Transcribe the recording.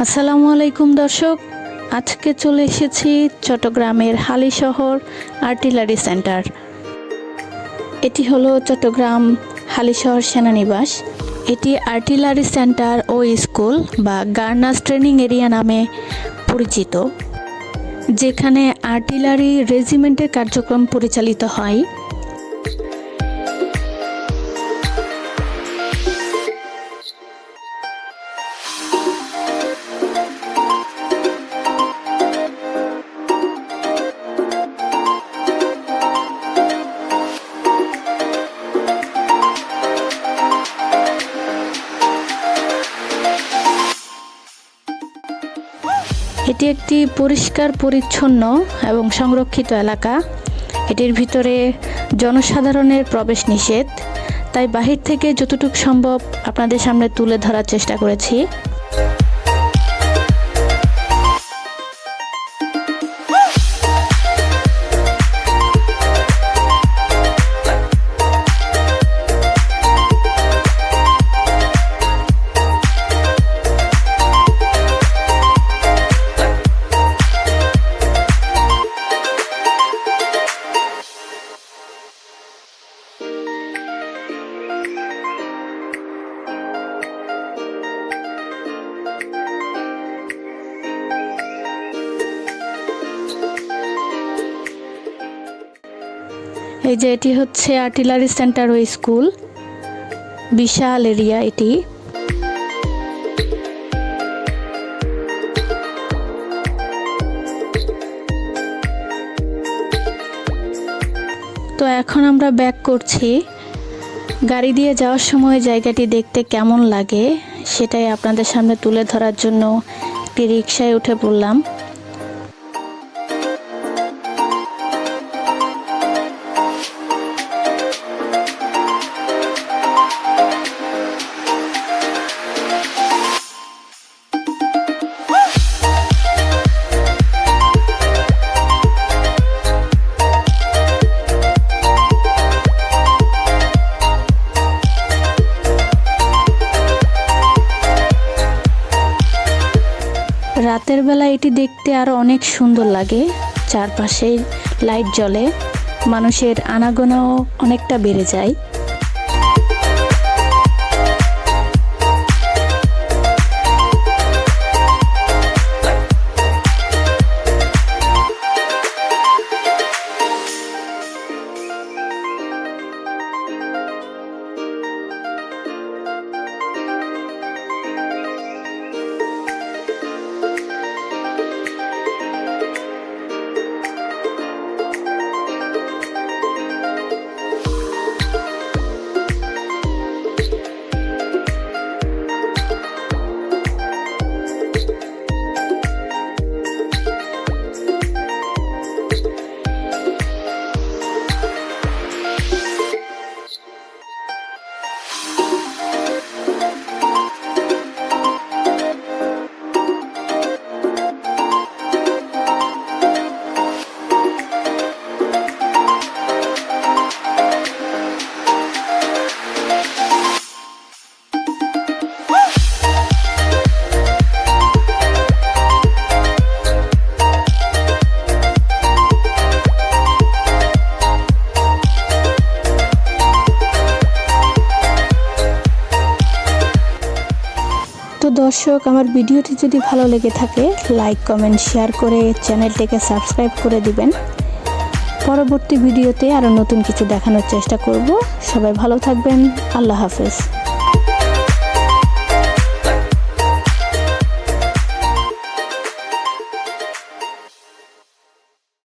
আসসালামু আলাইকুম দর্শক, আজকে চলে এসেছি চট্টগ্রামের হালিশহর আর্টিলারি সেন্টার। এটি হলো চট্টগ্রাম হালিশহর সেনানিবাস। এটি আর্টিলারি সেন্টার ও স্কুল বা গার্নার্স ট্রেনিং এরিয়া নামে পরিচিত, যেখানে আর্টিলারি রেজিমেন্টের কার্যক্রম পরিচালিত হয়। এটি একটি পরিষ্কার পরিচ্ছন্ন এবং সংরক্ষিত এলাকা। এটির ভিতরে জনসাধারণের প্রবেশ নিষেধ, তাই বাহির থেকে যতটুকু সম্ভব আপনাদের সামনে তুলে ধরার চেষ্টা করেছি। এই যে এটি হচ্ছে আর্টিলারি সেন্টার ও স্কুল, বিশাল এরিয়া এটি। তো এখন আমরা ব্যাক করছি। গাড়ি দিয়ে যাওয়ার সময় জায়গাটি দেখতে কেমন লাগে সেটাই আপনাদের সামনে তুলে ধরার জন্য একটি রিকশায় উঠে পড়লাম। রাতের বেলা এটি দেখতে আরো অনেক সুন্দর লাগে। চারপাশে লাইট জ্বলে, মানুষের আনাগোনাও অনেকটা বেড়ে যায়। তো দর্শক, আমার ভিডিওটি যদি ভালো লেগে থাকে লাইক, কমেন্ট, শেয়ার করে চ্যানেলটিকে সাবস্ক্রাইব করে দিবেন। পরবর্তী ভিডিওতে আরও নতুন কিছু দেখানোর চেষ্টা করব। সবাই ভালো থাকবেন। আল্লাহ হাফেজ।